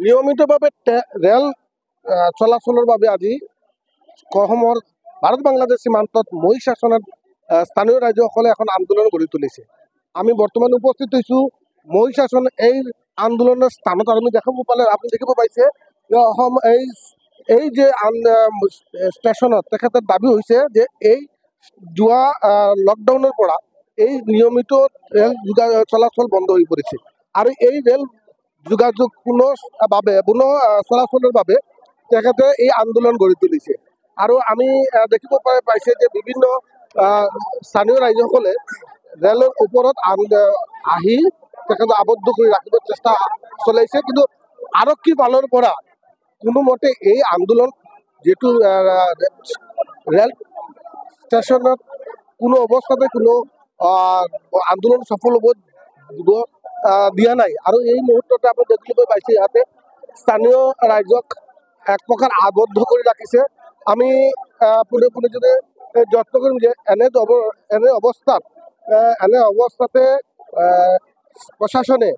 নিয়মিতভাৱে ৰেল চলাচলৰ বাবে আজি অসমৰ ভাৰত বাংলাদেশ সীমান্তত মহিষাসনত স্থানীয় ৰাজ্যসকলে এখন আন্দোলন গঢ়ি তুলিছে। আমি বৰ্তমান উপস্থিত হৈছোঁ মহিষাসন এই আন্দোলনৰ স্থানত। আৰু আমি আপুনি দেখিব পাইছে যে অসম এই যে ষ্টেচনত তেখেতৰ দাবী হৈছে যে এই যোৱা লকডাউনৰ পৰা এই নিয়মিত ৰেল চলাচল বন্ধ হৈ পৰিছে আৰু এই ৰেল যোগাযোগ পুনৰ চলাচলৰ বাবে তেখেতে এই আন্দোলন গঢ়ি তুলিছে। আৰু আমি দেখিব পাইছে যে বিভিন্ন স্থানীয় ৰাইজসকলে ৰেলৰ ওপৰত আহি তেখেতক আবদ্ধ কৰি ৰাখিব চেষ্টা চলাইছে, কিন্তু আৰক্ষী ফালৰ পৰা কোনোমতে এই আন্দোলন যিটো ৰেল ষ্টেচনত কোনো অৱস্থাতে কোনো আন্দোলন সফল হ'ব দিয়া নাই। আৰু এই মুহূৰ্ততে আপুনি দেখিব পাইছে ইয়াতে স্থানীয় ৰাইজক এক প্ৰকাৰ আবদ্ধ কৰি ৰাখিছে। আমি পোনে পোনে যদি যত্ন কৰিম যে এনে অৱস্থাতে প্ৰশাসনে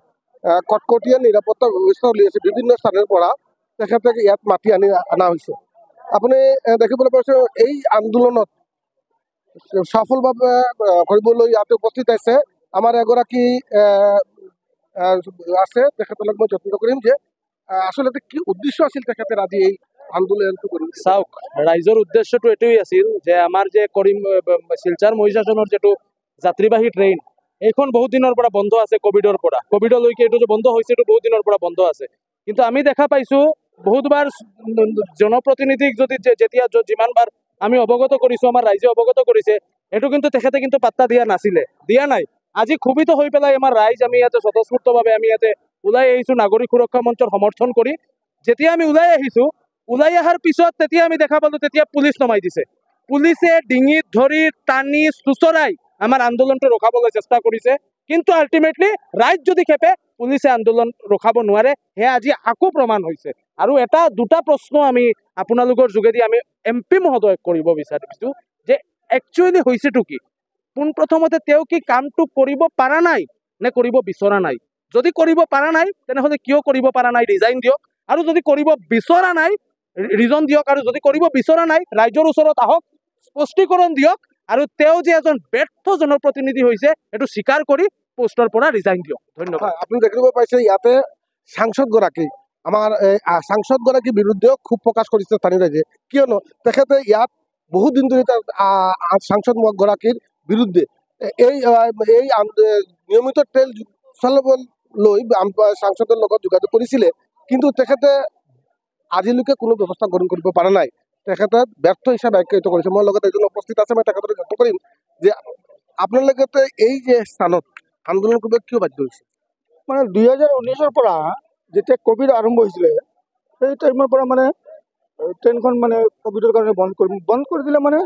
কটকটীয়া নিৰাপত্তা ব্যৱস্থা উলিয়াইছে। বিভিন্ন স্থানৰ পৰা তেখেতক ইয়াত মাতি অনা হৈছে। আপুনি দেখিবলৈ পাইছে এই আন্দোলনত সফলভাৱে কৰিবলৈ ইয়াতে উপস্থিত আছে আমাৰ এগৰাকী আছে, তেখেতক মই যত্ন কৰিম যে আচলতে কি উদ্দেশ্য আছিল তেখেতে আজি এই আন্দোলনটো কৰি। চাওক, ৰাইজৰ উদ্দেশ্যটো এইটোৱেই আছিল যে আমাৰ যে শিলচৰ মহিষাসনৰ যিটো যাত্ৰীবাহী ট্ৰেইন এইখন বহুত দিনৰ পৰা বন্ধ আছে। কোভিডলৈকে এইটো যে বন্ধ হৈছে এইটো বহুত দিনৰ পৰা বন্ধ আছে। কিন্তু আমি দেখা পাইছো বহুতবাৰ জনপ্ৰতিনিধিক যেতিয়া যিমানবাৰ আমি অৱগত কৰিছো, আমাৰ ৰাইজে অৱগত কৰিছে, এইটো কিন্তু তেখেতে কিন্তু পাত্তা দিয়া নাই। আজি ক্ষোভিত হৈ পেলাই আমাৰ ৰাইজ আমি ইয়াতে স্বতঃস্ফূৰ্তভাৱে আমি ইয়াতে ওলাই আহিছো নাগৰিক সুৰক্ষা মঞ্চৰ সমৰ্থন কৰি। যেতিয়া আমি ওলাই অহাৰ পিছত তেতিয়া আমি দেখা পালো তেতিয়া পুলিচ নমাই দিছে। পুলিচে ডিঙিত ধৰি টানি চুচৰাই আমাৰ আন্দোলনটো ৰখাবলৈ চেষ্টা কৰিছে, কিন্তু আল্টিমেটলি ৰাইজ যদি খেপে পুলিচে আন্দোলন ৰখাব নোৱাৰে। সেয়া আজি আকৌ প্ৰমাণ হৈছে। আৰু দুটা প্ৰশ্ন আমি আপোনালোকৰ যোগেদি আমি MP মহোদয়ক কৰিব বিচাৰিছো যে একচুৱেলি হৈছেটো কি। পোনপ্ৰথমতে তেওঁ কি কামটো কৰিব পৰা নাই নে কৰিব বিচৰা নাই? যদি কৰিব পৰা নাই তেনেহ'লে কিয় কৰিব পৰা নাই ৰিজাইন দিয়ক, আৰু যদি কৰিব বিচৰা নাই ৰিজন দিয়ক, আৰু যদি কৰিব বিচৰা নাই ৰাইজৰ ওচৰত আহক, স্পষ্টীকৰণ দিয়ক, আৰু তেওঁ যে এজন ব্যৰ্থ জনপ্ৰতিনিধি হৈছে এইটো স্বীকাৰ কৰি পোষ্টৰ পৰা ৰিজাইন দিয়ক। ধন্যবাদ। আপুনি দেখিব পাইছে ইয়াতে সাংসদগৰাকীৰ বিৰুদ্ধেও ক্ষোভ প্ৰকাশ কৰিছে স্থানীয় ৰাইজে, কিয়নো তেখেতে ইয়াত বহুত দিন ধৰি সাংসদগৰাকীৰ বিৰুদ্ধে এই নিয়মিত ট্ৰেইন চলাবলৈ সাংসদৰ লগত যোগাযোগ কৰিছিলে, কিন্তু তেখেতে আজিলৈকে কোনো ব্যৱস্থা গ্ৰহণ কৰিব পৰা নাই। তেখেতে ব্যৰ্থ হিচাপে আখ্যায়িত কৰিছে। মই লগতে এজন উপস্থিত আছে, মই তেখেতক যত্ন কৰিম যে আপোনালোকে এই যে স্থানত আন্দোলন কৰিব কিয় বাধ্য হৈছে? মানে 2019-ৰ পৰা যেতিয়া কোভিড আৰম্ভ হৈছিলে সেই টাইমৰ পৰা মানে ট্ৰেইনখন মানে কোভিডৰ কাৰণে বন্ধ কৰি দিলে। মানে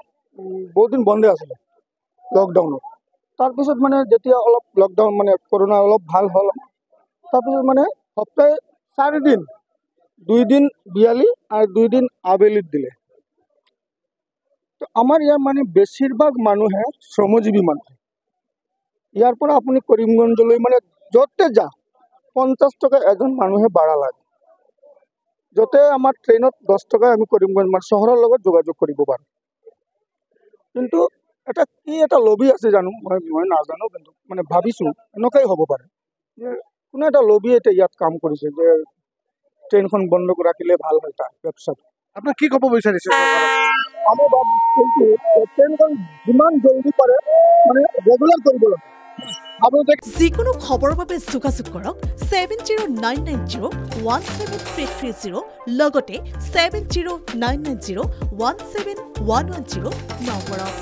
বহুত দিন বন্ধে আছিলে লকডাউনত। তাৰপিছত মানে যেতিয়া অলপ লকডাউন মানে কৰোণা অলপ ভাল হ'ল, তাৰপিছত মানে সপ্তাহে 4 দিন, 2 দিন বিয়ালি আৰু 2 দিন আবেলিত দিলে। তো আমাৰ ইয়াৰ মানে বেছিভাগ মানুহে শ্ৰমজীৱী মানুহ। ইয়াৰ পৰা আপুনি কৰিমগঞ্জলৈ মানে য'তে যা 50 টকা এজন মানুহে ভাড়া লাগে। য'তে আমাৰ ট্ৰেইনত 10 টকাই আমি কৰিমগঞ্জ মানে চহৰৰ লগত যোগাযোগ কৰিব পাৰোঁ। কিন্তু এটা লবি আছে জানো, মই নাজানো, কিন্তু মানে ভাবিছোঁ এনেকুৱাই হ'ব পাৰে যে কোনো এটা লবি এতিয়া ইয়াত কাম কৰিছে যে ট্ৰেইনখন বন্ধ ৰাখিলে ভাল হয় তাৰ ব্যৱস্থাটো। আপুনি কি ক'ব বিচাৰিছে? আমি ভাবিছোঁ ট্ৰেইনখন যিমান জলদি পাৰে মানে ৰেগুলাৰ কৰিব লাগে। যিকোনো খবৰৰ বাবে যোগাযোগ কৰক 7099017330 লগতে 7099017110 নম্বৰত।